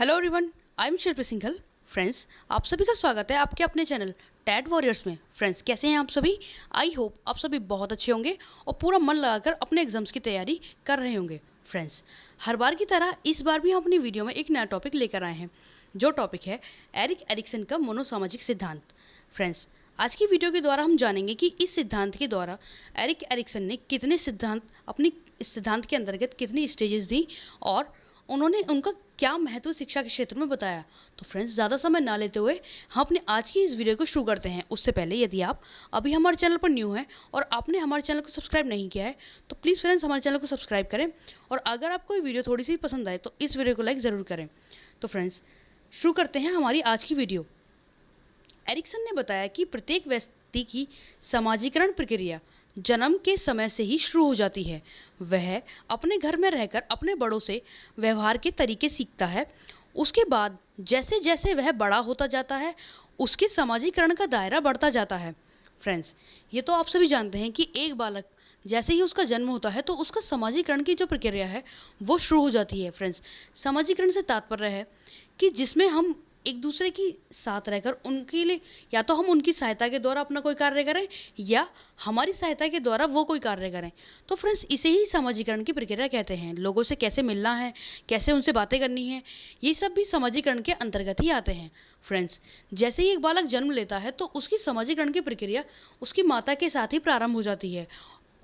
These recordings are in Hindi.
Hello everyone, I am Shilpi Singhal. Friends, आप सभी का स्वागत है आपके अपने चैनल टैट वॉरियर्स में। फ्रेंड्स, कैसे हैं आप सभी? आई होप आप सभी बहुत अच्छे होंगे और पूरा मन लगाकर अपने एग्जाम्स की तैयारी कर रहे होंगे। फ्रेंड्स, हर बार की तरह इस बार भी हम अपनी वीडियो में एक नया टॉपिक लेकर आए हैं, जो टॉपिक है एरिक एरिक्सन का मनोसामाजिक सिद्धांत। फ्रेंड्स, आज की वीडियो के द्वारा हम जानेंगे कि इस सिद्धांत के द्वारा एरिक एरिक्सन ने कितने सिद्धांत अपनी इस सिद्धांत के अंतर्गत कितनी स्टेजेस दी और उन्होंने उनका क्या महत्व शिक्षा के क्षेत्र में बताया। तो फ्रेंड्स, ज़्यादा समय ना लेते हुए हम अपने आज की इस वीडियो को शुरू करते हैं। उससे पहले यदि आप अभी हमारे चैनल पर न्यू हैं और आपने हमारे चैनल को सब्सक्राइब नहीं किया है तो प्लीज़ फ्रेंड्स हमारे चैनल को सब्सक्राइब करें, और अगर आपको ये वीडियो थोड़ी सी पसंद आए तो इस वीडियो को लाइक ज़रूर करें। तो फ्रेंड्स, शुरू करते हैं हमारी आज की वीडियो। एरिक्सन ने बताया कि प्रत्येक व्यक्ति की समाजीकरण प्रक्रिया जन्म के समय से ही शुरू हो जाती है। वह अपने घर में रहकर अपने बड़ों से व्यवहार के तरीके सीखता है। उसके बाद जैसे जैसे वह बड़ा होता जाता है, उसके समाजीकरण का दायरा बढ़ता जाता है। फ्रेंड्स, ये तो आप सभी जानते हैं कि एक बालक जैसे ही उसका जन्म होता है तो उसका समाजीकरण की जो प्रक्रिया है वो शुरू हो जाती है। फ्रेंड्स, समाजीकरण से तात्पर्य है कि जिसमें हम एक दूसरे की साथ रहकर उनके लिए या तो हम उनकी सहायता के द्वारा अपना कोई कार्य करें या हमारी सहायता के द्वारा वो कोई कार्य करें। तो फ्रेंड्स, इसे ही समाजीकरण की प्रक्रिया कहते हैं। लोगों से कैसे मिलना है, कैसे उनसे बातें करनी है, ये सब भी समाजीकरण के अंतर्गत ही आते हैं। फ्रेंड्स, जैसे ही एक बालक जन्म लेता है तो उसकी समाजीकरण की प्रक्रिया उसकी माता के साथ ही प्रारंभ हो जाती है,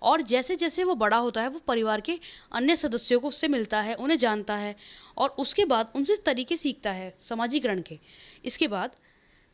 और जैसे जैसे वो बड़ा होता है वो परिवार के अन्य सदस्यों को उससे मिलता है, उन्हें जानता है और उसके बाद उनसे तरीके सीखता है समाजीकरण के। इसके बाद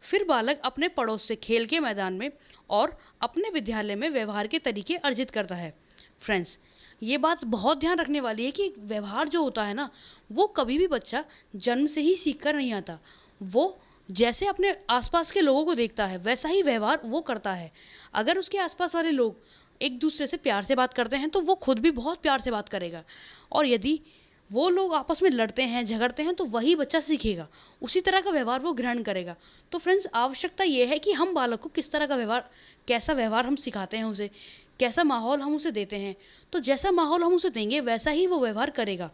फिर बालक अपने पड़ोस से खेल के मैदान में और अपने विद्यालय में व्यवहार के तरीके अर्जित करता है। फ्रेंड्स, ये बात बहुत ध्यान रखने वाली है कि व्यवहार जो होता है ना, वो कभी भी बच्चा जन्म से ही सीख कर नहीं आता। वो जैसे अपने आसपास के लोगों को देखता है वैसा ही व्यवहार वो करता है। अगर उसके आसपास वाले लोग एक दूसरे से प्यार से बात करते हैं तो वो खुद भी बहुत प्यार से बात करेगा, और यदि वो लोग आपस में लड़ते हैं, झगड़ते हैं, तो वही बच्चा सीखेगा, उसी तरह का व्यवहार वो ग्रहण करेगा। तो फ्रेंड्स, आवश्यकता ये है कि हम बालक को किस तरह का व्यवहार, कैसा व्यवहार हम सिखाते हैं उसे, कैसा माहौल हम उसे देते हैं, तो जैसा माहौल हम उसे देंगे वैसा ही वो व्यवहार करेगा।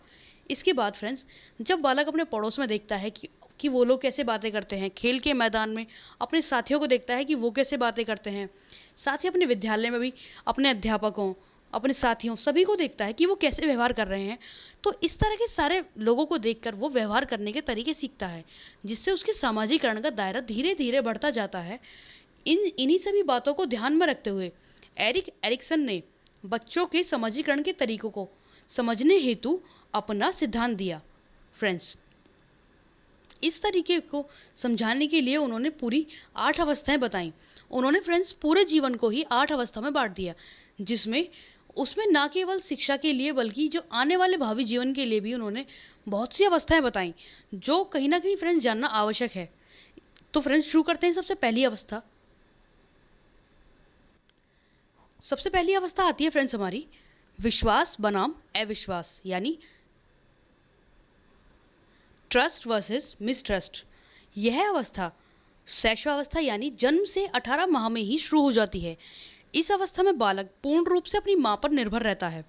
इसके बाद फ्रेंड्स, जब बालक अपने पड़ोस में देखता है कि वो लोग कैसे बातें करते हैं, खेल के मैदान में अपने साथियों को देखता है कि वो कैसे बातें करते हैं, साथ ही अपने विद्यालय में भी अपने अध्यापकों, अपने साथियों सभी को देखता है कि वो कैसे व्यवहार कर रहे हैं। तो इस तरह के सारे लोगों को देखकर वो व्यवहार करने के तरीके सीखता है, जिससे उसके सामाजिकरण का दायरा धीरे धीरे बढ़ता जाता है। इन्हीं सभी बातों को ध्यान में रखते हुए एरिक एरिक्सन ने बच्चों के समाजीकरण के तरीकों को समझने हेतु अपना सिद्धांत दिया। फ्रेंड्स, इस तरीके को समझाने के लिए उन्होंने पूरी 8 अवस्थाएं बताई। उन्होंने फ्रेंड्स पूरे जीवन को ही 8 अवस्था में बांट दिया, जिसमें उसमें ना केवल शिक्षा के लिए बल्कि जो आने वाले भावी जीवन के लिए भी उन्होंने बहुत सी अवस्थाएं बताई, जो कहीं ना कहीं फ्रेंड्स जानना आवश्यक है। तो फ्रेंड्स, शुरू करते हैं। सबसे पहली अवस्था आती है फ्रेंड्स हमारी विश्वास बनाम अविश्वास, यानी ट्रस्ट वर्सेस मिसट्रस्ट। यह अवस्था शैशवावस्था यानी जन्म से 18 माह में ही शुरू हो जाती है। इस अवस्था में बालक पूर्ण रूप से अपनी मां पर निर्भर रहता है।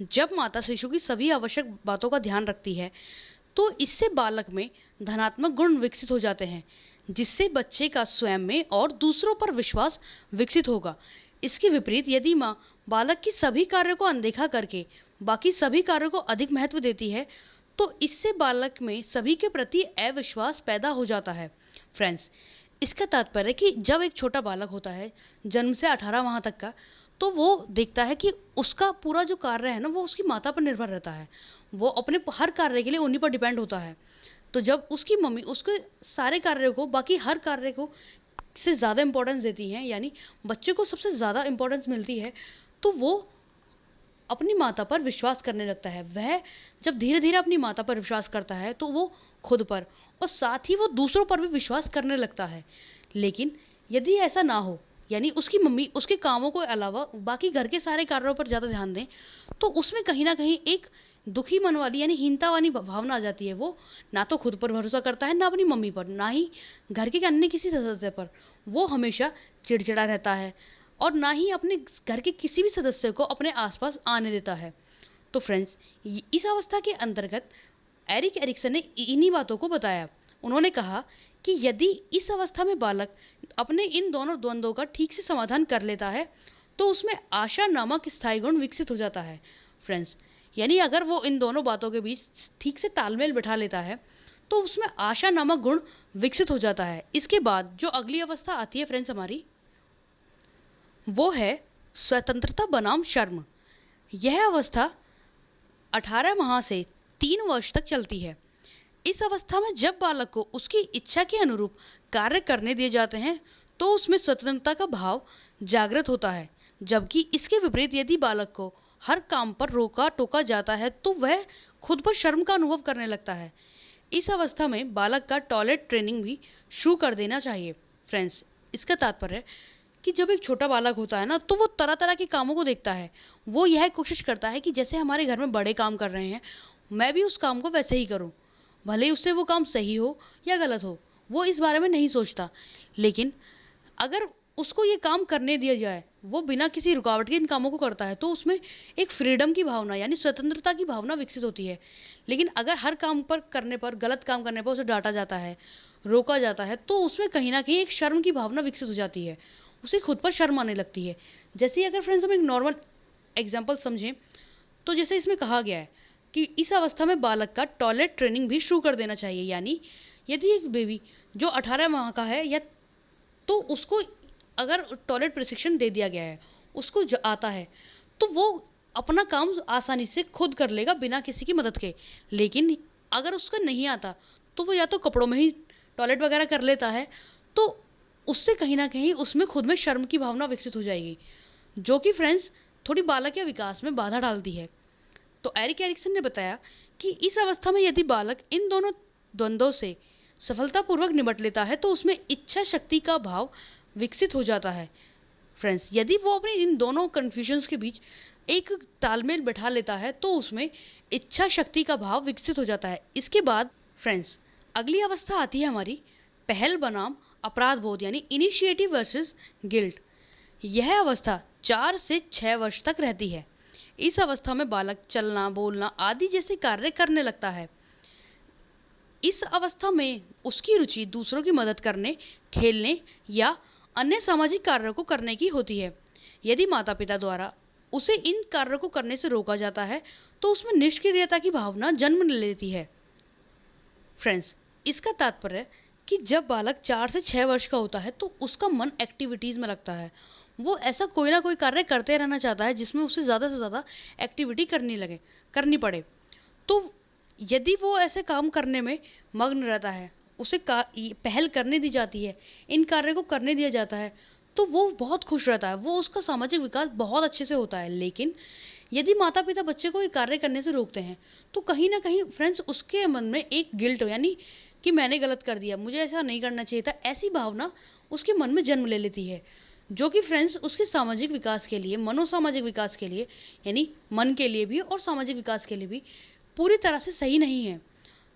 जब माता शिशु की सभी आवश्यक बातों का ध्यान रखती है तो इससे बालक में धनात्मक गुण विकसित हो जाते हैं, जिससे बच्चे का स्वयं में और दूसरों पर विश्वास विकसित होगा। इसके विपरीत यदि माँ बालक की सभी कार्यों को अनदेखा करके बाकी सभी कार्यों को अधिक महत्व देती है तो इससे बालक में सभी के प्रति अविश्वास पैदा हो जाता है। फ्रेंड्स, इसका तात्पर्य है कि जब एक छोटा बालक होता है जन्म से 18 माह तक का, तो वो देखता है कि उसका पूरा जो कार्य है ना वो उसकी माता पर निर्भर रहता है। वो अपने हर कार्य के लिए उन्हीं पर डिपेंड होता है। तो जब उसकी मम्मी उसके सारे कार्यों को, बाकी हर कार्य को से ज़्यादा इंपॉर्टेंस देती हैं, यानी बच्चे को सबसे ज़्यादा इंपॉर्टेंस मिलती है, तो वो अपनी माता पर विश्वास करने लगता है। वह जब धीरे धीरे अपनी माता पर विश्वास करता है तो वो खुद पर और साथ ही वो दूसरों पर भी विश्वास करने लगता है। लेकिन यदि ऐसा ना हो, यानी उसकी मम्मी उसके कामों के अलावा बाकी घर के सारे कार्यों पर ज़्यादा ध्यान दें, तो उसमें कहीं ना कहीं एक दुखी मन वाली यानी हीनता वाली भावना आ जाती है। वो ना तो खुद पर भरोसा करता है, ना अपनी मम्मी पर, ना ही घर के अन्य किसी सदस्य पर। वो हमेशा चिड़चिड़ा रहता है और ना ही अपने घर के किसी भी सदस्य को अपने आसपास आने देता है। तो फ्रेंड्स, इस अवस्था के अंतर्गत एरिक एरिक्सन ने इन्हीं बातों को बताया। उन्होंने कहा कि यदि इस अवस्था में बालक अपने इन दोनों द्वंद्वों का ठीक से समाधान कर लेता है तो उसमें आशा नामक स्थायी गुण विकसित हो जाता है। फ्रेंड्स, यानी अगर वो इन दोनों बातों के बीच ठीक से तालमेल बिठा लेता है तो उसमें आशा नामक गुण विकसित हो जाता है। इसके बाद जो अगली अवस्था आती है फ्रेंड्स हमारी, वो है स्वतंत्रता बनाम शर्म। यह अवस्था 18 माह से 3 वर्ष तक चलती है। इस अवस्था में जब बालक को उसकी इच्छा के अनुरूप कार्य करने दिए जाते हैं तो उसमें स्वतंत्रता का भाव जागृत होता है, जबकि इसके विपरीत यदि बालक को हर काम पर रोका टोका जाता है तो वह खुद पर शर्म का अनुभव करने लगता है। इस अवस्था में बालक का टॉयलेट ट्रेनिंग भी शुरू कर देना चाहिए। फ्रेंड्स, इसका तात्पर्य है कि जब एक छोटा बालक होता है ना तो वो तरह तरह के कामों को देखता है। वो यह कोशिश करता है कि जैसे हमारे घर में बड़े काम कर रहे हैं मैं भी उस काम को वैसे ही करूं, भले ही उससे वो काम सही हो या गलत हो, वो इस बारे में नहीं सोचता। लेकिन अगर उसको ये काम करने दिया जाए, वो बिना किसी रुकावट के इन कामों को करता है तो उसमें एक फ्रीडम की भावना यानी स्वतंत्रता की भावना विकसित होती है। लेकिन अगर हर काम पर करने पर, गलत काम करने पर उसे डांटा जाता है, रोका जाता है तो उसमें कहीं ना कहीं एक शर्म की भावना विकसित हो जाती है, उसे खुद पर शर्म आने लगती है। जैसे ही अगर फ्रेंड्स हम एक नॉर्मल एग्जाम्पल समझें तो जैसे इसमें कहा गया है कि इस अवस्था में बालक का टॉयलेट ट्रेनिंग भी शुरू कर देना चाहिए। यानी यदि एक बेबी जो 18 माह का है या तो उसको अगर टॉयलेट प्रशिक्षण दे दिया गया है, उसको आता है तो वो अपना काम आसानी से खुद कर लेगा बिना किसी की मदद के। लेकिन अगर उसको नहीं आता तो वो या तो कपड़ों में ही टॉयलेट वगैरह कर लेता है, तो उससे कहीं ना कहीं उसमें खुद में शर्म की भावना विकसित हो जाएगी, जो कि फ्रेंड्स थोड़ी बालक के विकास में बाधा डालती है। तो एरिक एरिक्सन ने बताया कि इस अवस्था में यदि बालक इन दोनों द्वंद्वों से सफलतापूर्वक निपट लेता है तो उसमें इच्छा शक्ति का भाव विकसित हो जाता है। फ्रेंड्स, यदि वो अपने इन दोनों कन्फ्यूजन्स के बीच एक तालमेल बैठा लेता है तो उसमें इच्छा शक्ति का भाव विकसित हो जाता है। इसके बाद फ्रेंड्स अगली अवस्था आती है हमारी पहल बनाम अपराध बोध यानी इनिशिएटिव वर्सेस गिल्ट। यह अवस्था 4 से 6 वर्ष तक रहती है। इस अवस्था में बालक चलना, बोलना आदि जैसे कार्य करने लगता है। इस अवस्था में उसकी रुचि दूसरों की मदद करने, खेलने या अन्य सामाजिक कार्यों को करने की होती है। यदि माता पिता द्वारा उसे इन कार्यों को करने से रोका जाता है तो उसमें निष्क्रियता की भावना जन्म लेती है। फ्रेंड्स, इसका तात्पर्य कि जब बालक 4 से 6 वर्ष का होता है तो उसका मन एक्टिविटीज़ में लगता है। वो ऐसा कोई ना कोई कार्य करते रहना चाहता है जिसमें उसे ज़्यादा से ज़्यादा एक्टिविटी करनी पड़े। तो यदि वो ऐसे काम करने में मग्न रहता है, उसे पहल करने दी जाती है, इन कार्य को करने दिया जाता है, तो वो बहुत खुश रहता है, वो उसका सामाजिक विकास बहुत अच्छे से होता है। लेकिन यदि माता पिता बच्चे को ये कार्य करने से रोकते हैं तो कहीं ना कहीं फ्रेंड्स उसके मन में एक गिल्ट यानी कि मैंने गलत कर दिया, मुझे ऐसा नहीं करना चाहिए था, ऐसी भावना उसके मन में जन्म ले लेती है, जो कि फ्रेंड्स उसके सामाजिक विकास के लिए, मनोसामाजिक विकास के लिए यानी मन के लिए भी और सामाजिक विकास के लिए भी पूरी तरह से सही नहीं है।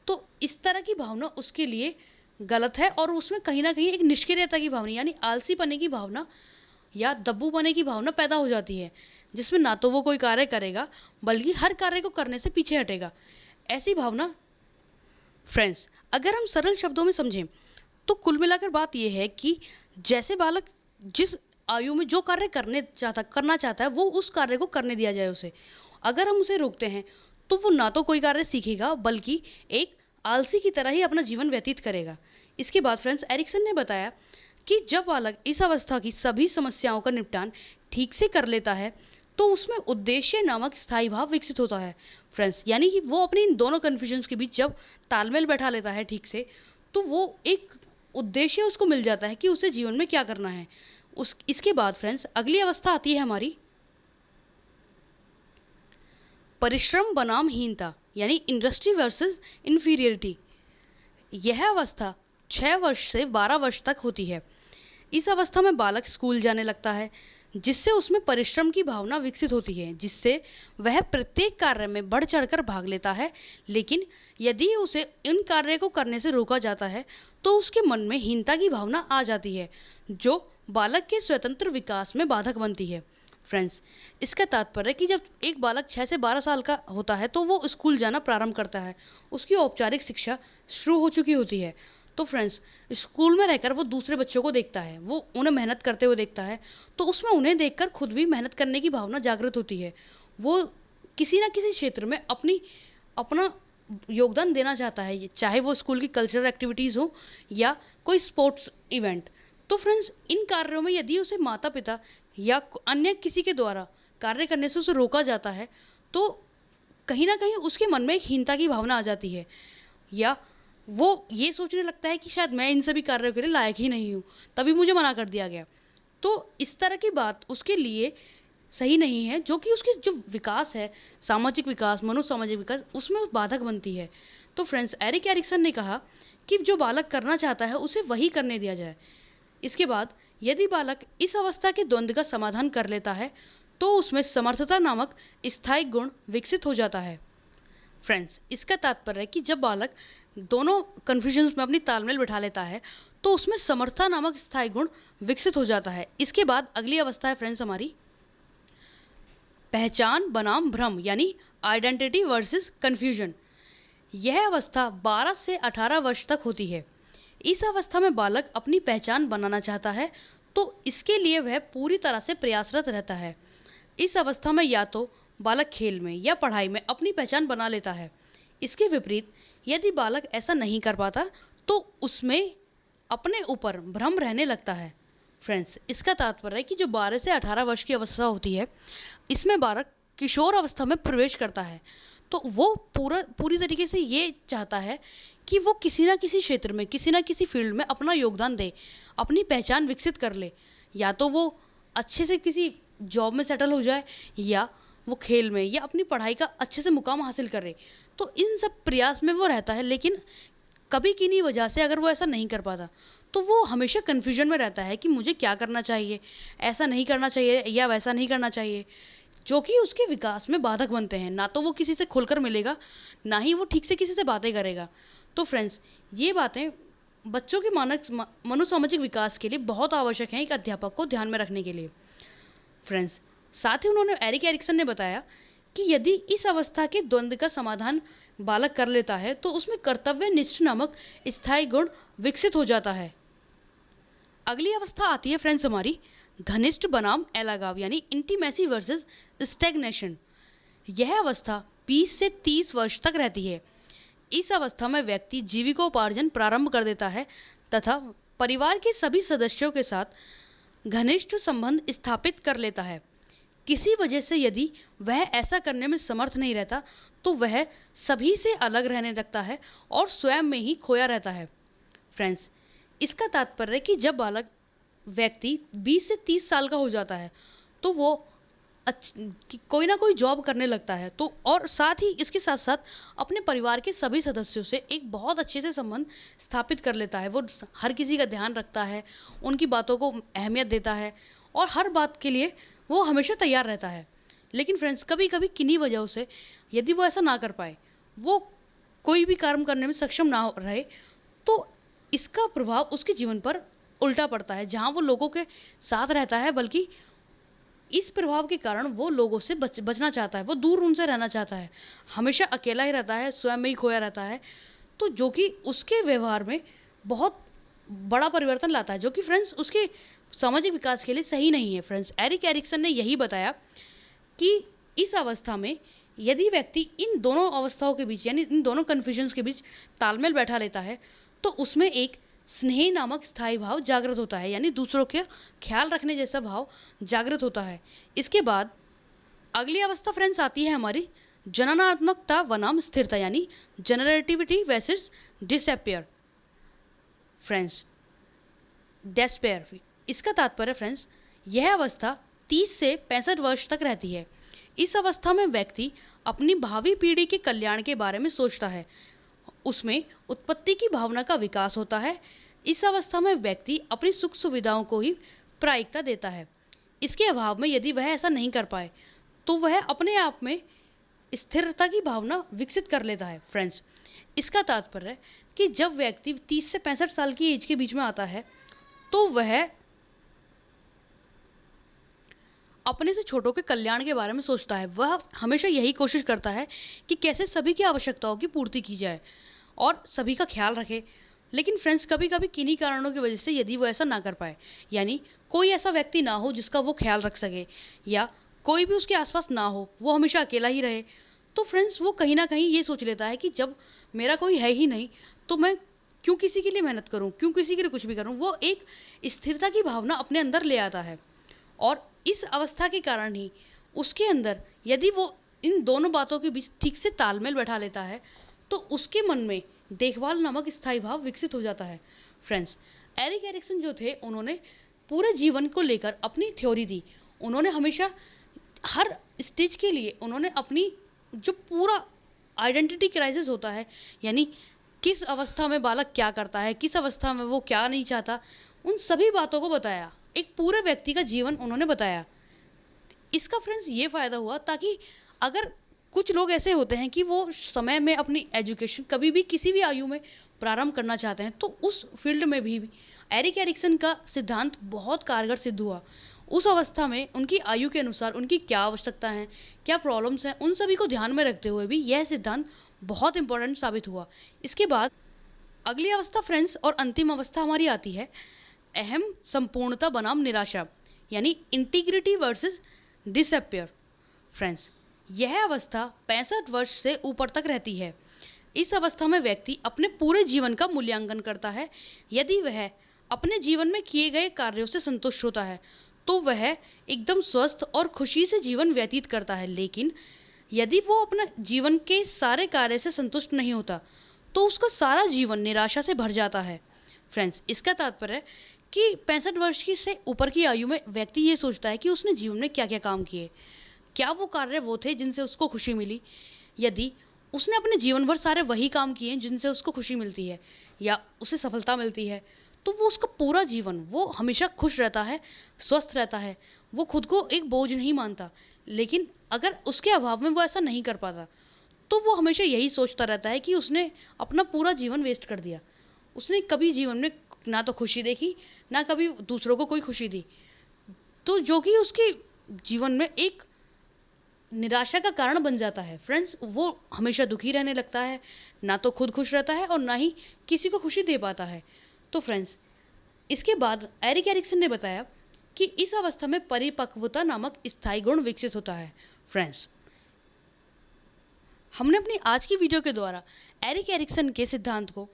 तो इस तरह की भावना उसके लिए गलत है और उसमें कहीं ना कहीं एक निष्क्रियता की भावना यानी आलसी पने की भावना या दब्बू पने की भावना पैदा हो जाती है, जिसमें ना तो वो कोई कार्य करेगा बल्कि हर कार्य को करने से पीछे हटेगा। ऐसी भावना फ्रेंड्स अगर हम सरल शब्दों में समझें तो कुल मिलाकर बात यह है कि जैसे बालक जिस आयु में जो कार्य करना चाहता है वो उस कार्य को करने दिया जाए उसे। अगर हम उसे रोकते हैं तो वो ना तो कोई कार्य सीखेगा बल्कि एक आलसी की तरह ही अपना जीवन व्यतीत करेगा। इसके बाद फ्रेंड्स एरिक्सन ने बताया कि जब बालक इस अवस्था की सभी समस्याओं का निपटान ठीक से कर लेता है तो उसमें उद्देश्य नामक स्थायी भाव विकसित होता है। फ्रेंड्स, यानी कि वो अपनी इन दोनों कन्फ्यूजन्स के बीच जब तालमेल बैठा लेता है ठीक से, तो वो एक उद्देश्य उसको मिल जाता है कि उसे जीवन में क्या करना है। इसके बाद फ्रेंड्स अगली अवस्था आती है हमारी परिश्रम बनाम हीनता यानी इंडस्ट्री वर्सेस इन्फीरियरिटी। यह अवस्था 6 वर्ष से 12 वर्ष तक होती है। इस अवस्था में बालक स्कूल जाने लगता है, जिससे उसमें परिश्रम की भावना विकसित होती है, जिससे वह प्रत्येक कार्य में बढ़ चढ़कर भाग लेता है। लेकिन यदि उसे इन कार्य को करने से रोका जाता है तो उसके मन में हीनता की भावना आ जाती है, जो बालक के स्वतंत्र विकास में बाधक बनती है। फ्रेंड्स, इसका तात्पर्य है कि जब एक बालक 6 से 12 साल का होता है तो वो स्कूल जाना प्रारंभ करता है। उसकी औपचारिक शिक्षा शुरू हो चुकी होती है। तो फ्रेंड्स, स्कूल में रहकर वो दूसरे बच्चों को देखता है, वो उन्हें मेहनत करते हुए देखता है, तो उसमें उन्हें देखकर खुद भी मेहनत करने की भावना जागृत होती है। वो किसी न किसी क्षेत्र में अपना योगदान देना चाहता है, चाहे वो स्कूल की कल्चरल एक्टिविटीज़ हो या कोई स्पोर्ट्स इवेंट। तो फ्रेंड्स, इन कार्यों में यदि उसे माता-पिता या अन्य किसी के द्वारा कार्य करने से उसे रोका जाता है, तो कहीं न कहीं उसके मन में एक हीनता की भावना आ जाती है, या वो ये सोचने लगता है कि शायद मैं इन सभी कार्यों के लिए लायक ही नहीं हूँ, तभी मुझे मना कर दिया गया। तो इस तरह की बात उसके लिए सही नहीं है, जो कि उसकी जो विकास है, सामाजिक विकास, मनोसामाजिक विकास, उसमें बाधक बनती है। तो फ्रेंड्स, एरिक एरिक्सन ने कहा कि जो बालक करना चाहता है उसे वही करने दिया जाए। इसके बाद यदि बालक इस अवस्था के द्वंद्व का समाधान कर लेता है तो उसमें समर्थता नामक स्थायी गुण विकसित हो जाता है। फ्रेंड्स, इसका तात्पर्य है कि जब बालक दोनों कन्फ्यूजन्स में अपनी तालमेल बिठा लेता है तो उसमें समर्थता नामक स्थायी गुण विकसित हो जाता है। इसके बाद अगली अवस्था है फ्रेंड्स हमारी पहचान बनाम भ्रम, यानी आइडेंटिटी वर्सेस कन्फ्यूजन। यह अवस्था 12 से 18 वर्ष तक होती है। इस अवस्था में बालक अपनी पहचान बनाना चाहता है, तो इसके लिए वह पूरी तरह से प्रयासरत रहता है। इस अवस्था में या तो बालक खेल में या पढ़ाई में अपनी पहचान बना लेता है। इसके विपरीत यदि बालक ऐसा नहीं कर पाता तो उसमें अपने ऊपर भ्रम रहने लगता है। फ्रेंड्स, इसका तात्पर्य है कि जो 12 से 18 वर्ष की अवस्था होती है, इसमें बालक किशोर अवस्था में प्रवेश करता है। तो वो पूरी तरीके से ये चाहता है कि वो किसी ना किसी क्षेत्र में, किसी ना किसी फील्ड में अपना योगदान दे, अपनी पहचान विकसित कर ले। या तो वो अच्छे से किसी जॉब में सेटल हो जाए, या वो खेल में या अपनी पढ़ाई का अच्छे से मुकाम हासिल करे। तो इन सब प्रयास में वो रहता है, लेकिन कभी किन्हीं वजह से अगर वो ऐसा नहीं कर पाता तो वो हमेशा कन्फ्यूजन में रहता है कि मुझे क्या करना चाहिए, ऐसा नहीं करना चाहिए या वैसा नहीं करना चाहिए, जो कि उसके विकास में बाधक बनते हैं। ना तो वो किसी से खुलकर मिलेगा, ना ही वो ठीक से किसी से बातें करेगा। तो फ्रेंड्स, ये बातें बच्चों के मनोसामाजिक विकास के लिए बहुत आवश्यक हैं एक अध्यापक को ध्यान में रखने के लिए। फ्रेंड्स, साथ ही उन्होंने एरिक एरिक्सन ने बताया कि यदि इस अवस्था के द्वंद्व का समाधान बालक कर लेता है तो उसमें कर्तव्यनिष्ठ नामक स्थायी गुण विकसित हो जाता है। अगली अवस्था आती है फ्रेंड्स हमारी घनिष्ठ बनाम अलगाव, यानी इंटीमेसी वर्सेस स्टैग्नेशन। यह अवस्था 20 से 30 वर्ष तक रहती है। इस अवस्था में व्यक्ति जीविकोपार्जन प्रारंभ कर देता है तथा परिवार के सभी सदस्यों के साथ घनिष्ठ संबंध स्थापित कर लेता है। किसी वजह से यदि वह ऐसा करने में समर्थ नहीं रहता तो वह सभी से अलग रहने लगता है और स्वयं में ही खोया रहता है। फ्रेंड्स, इसका तात्पर्य है कि जब बालक व्यक्ति 20 से 30 साल का हो जाता है तो वो कोई ना कोई जॉब करने लगता है, तो और साथ ही इसके साथ साथ अपने परिवार के सभी सदस्यों से एक बहुत अच्छे से संबंध स्थापित कर लेता है। वो हर किसी का ध्यान रखता है, उनकी बातों को अहमियत देता है और हर बात के लिए वो हमेशा तैयार रहता है। लेकिन फ्रेंड्स, कभी कभी किन्हीं वजहों से यदि वो ऐसा ना कर पाए, वो कोई भी काम करने में सक्षम ना रहे, तो इसका प्रभाव उसके जीवन पर उल्टा पड़ता है। जहाँ वो लोगों के साथ रहता है, बल्कि इस प्रभाव के कारण वो लोगों से बचना चाहता है, वो दूर उनसे रहना चाहता है, हमेशा अकेला ही रहता है, स्वयं में ही खोया रहता है। तो जो कि उसके व्यवहार में बहुत बड़ा परिवर्तन लाता है, जो कि फ्रेंड्स उसके सामाजिक विकास के लिए सही नहीं है। फ्रेंड्स, एरिक एरिक्सन ने यही बताया कि इस अवस्था में यदि व्यक्ति इन दोनों अवस्थाओं के बीच, यानी इन दोनों कन्फ्यूजन्स के बीच तालमेल बैठा लेता है तो उसमें एक स्नेह नामक स्थायी भाव जागृत होता है, यानी दूसरों के ख्याल रखने जैसा भाव जागृत होता है। इसके बाद अगली अवस्था फ्रेंड्स आती है हमारी जननात्मकता बनाम स्थिरता, यानी generativity versus disappear. Friends, despair, इसका तात्पर्य फ्रेंड्स यह अवस्था 30 से 65 वर्ष तक रहती है। इस अवस्था में व्यक्ति अपनी भावी पीढ़ी के कल्याण के बारे में सोचता है, उसमें उत्पत्ति की भावना का विकास होता है। इस अवस्था में व्यक्ति अपनी सुख सुविधाओं को ही प्रायिकता देता है। इसके अभाव में यदि वह ऐसा नहीं कर पाए तो वह अपने आप में स्थिरता की भावना विकसित कर लेता है। फ्रेंड्स, इसका तात्पर्य है कि जब व्यक्ति 30 से 65 साल की एज के बीच में आता है तो वह अपने से छोटों के कल्याण के बारे में सोचता है। वह हमेशा यही कोशिश करता है कि कैसे सभी की आवश्यकताओं की पूर्ति की जाए और सभी का ख्याल रखे। लेकिन फ्रेंड्स, कभी कभी किन्हीं कारणों की वजह से यदि वो ऐसा ना कर पाए, यानी कोई ऐसा व्यक्ति ना हो जिसका वो ख्याल रख सके, या कोई भी उसके आसपास ना हो, वो हमेशा अकेला ही रहे, तो फ्रेंड्स वो कहीं ना कहीं ये सोच लेता है कि जब मेरा कोई है ही नहीं तो मैं क्यों किसी के लिए मेहनत करूं, क्यों किसी के लिए कुछ भी करूं। वो एक स्थिरता की भावना अपने अंदर ले आता है और इस अवस्था के कारण ही उसके अंदर, यदि वो इन दोनों बातों के बीच ठीक से तालमेल बैठा लेता है, तो उसके मन में देखभाल नामक स्थायी भाव विकसित हो जाता है। फ्रेंड्स, एरिक एरिक्सन जो थे, उन्होंने पूरे जीवन को लेकर अपनी थ्योरी दी। उन्होंने हमेशा हर स्टेज के लिए उन्होंने अपनी जो पूरा आइडेंटिटी क्राइसिस होता है, यानी किस अवस्था में बालक क्या करता है, किस अवस्था में वो क्या नहीं चाहता, उन सभी बातों को बताया। एक पूरे व्यक्ति का जीवन उन्होंने बताया। इसका फ्रेंड्स ये फ़ायदा हुआ, ताकि अगर कुछ लोग ऐसे होते हैं कि वो समय में अपनी एजुकेशन कभी भी किसी भी आयु में प्रारंभ करना चाहते हैं, तो उस फील्ड में भी एरिक एरिक्सन का सिद्धांत बहुत कारगर सिद्ध हुआ। उस अवस्था में उनकी आयु के अनुसार उनकी क्या आवश्यकता है, क्या प्रॉब्लम्स हैं, उन सभी को ध्यान में रखते हुए भी यह सिद्धांत बहुत इंपॉर्टेंट साबित हुआ। इसके बाद अगली अवस्था फ्रेंड्स और अंतिम अवस्था हमारी आती है अहम संपूर्णता बनाम निराशा, यानी इंटीग्रिटी वर्सेस डिसअपियर। फ्रेंड्स, यह अवस्था 65 वर्ष से ऊपर तक रहती है। इस अवस्था में व्यक्ति अपने पूरे जीवन का मूल्यांकन करता है। यदि वह अपने जीवन में किए गए कार्यों से संतुष्ट होता है तो वह एकदम स्वस्थ और खुशी से जीवन व्यतीत करता है। लेकिन यदि वो अपने जीवन के सारे कार्य से संतुष्ट नहीं होता तो उसका सारा जीवन निराशा से भर जाता है। फ्रेंड्स, इसका तात्पर्य है कि 65 वर्ष की से ऊपर की आयु में व्यक्ति ये सोचता है कि उसने जीवन में क्या क्या काम किए, क्या वो कार्य वो थे जिनसे उसको खुशी मिली। यदि उसने अपने जीवन भर सारे वही काम किए जिनसे उसको खुशी मिलती है या उसे सफलता मिलती है, तो वो उसका पूरा जीवन वो हमेशा खुश रहता है, स्वस्थ रहता है, वो खुद को एक बोझ नहीं मानता। लेकिन अगर उसके अभाव में वो ऐसा नहीं कर पाता तो वो हमेशा यही सोचता रहता है कि उसने अपना पूरा जीवन वेस्ट कर दिया। उसने कभी जीवन में ना तो खुशी देखी, ना कभी दूसरों को कोई खुशी दी, तो जो कि उसके जीवन में एक निराशा का कारण बन जाता है। फ्रेंड्स, वो हमेशा दुखी रहने लगता है, ना तो खुद खुश रहता है और ना ही किसी को खुशी दे पाता है। तो फ्रेंड्स, इसके बाद एरिक एरिक्सन ने बताया कि इस अवस्था में परिपक्वता नामक स्थायी गुण विकसित होता है। फ्रेंड्स, हमने अपनी आज की वीडियो के द्वारा एरिक एरिक्सन के सिद्धांत को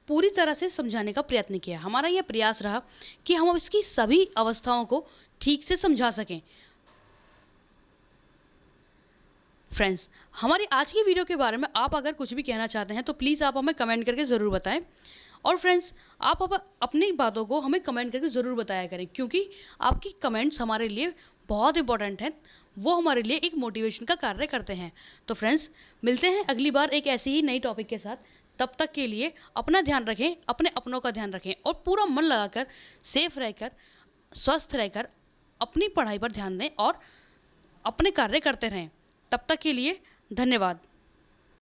पूरी तरह से समझाने का प्रयत्न किया। हमारा यह प्रयास रहा कि हम इसकी सभी अवस्थाओं को ठीक से समझा सकें। फ्रेंड्स, हमारी आज की वीडियो के बारे में आप अगर कुछ भी कहना चाहते हैं तो प्लीज़ आप हमें कमेंट करके ज़रूर बताएं। और फ्रेंड्स, आप अपनी बातों को हमें कमेंट करके ज़रूर बताया करें, क्योंकि आपकी कमेंट्स हमारे लिए बहुत इंपॉर्टेंट हैं। वो हमारे लिए एक मोटिवेशन का कार्य करते हैं। तो फ्रेंड्स, मिलते हैं अगली बार एक ऐसी ही नई टॉपिक के साथ। तब तक के लिए अपना ध्यान रखें, अपने अपनों का ध्यान रखें और पूरा मन लगाकर, सेफ रहकर, स्वस्थ रहकर अपनी पढ़ाई पर ध्यान दें और अपने कार्य करते रहें। तब तक के लिए धन्यवाद।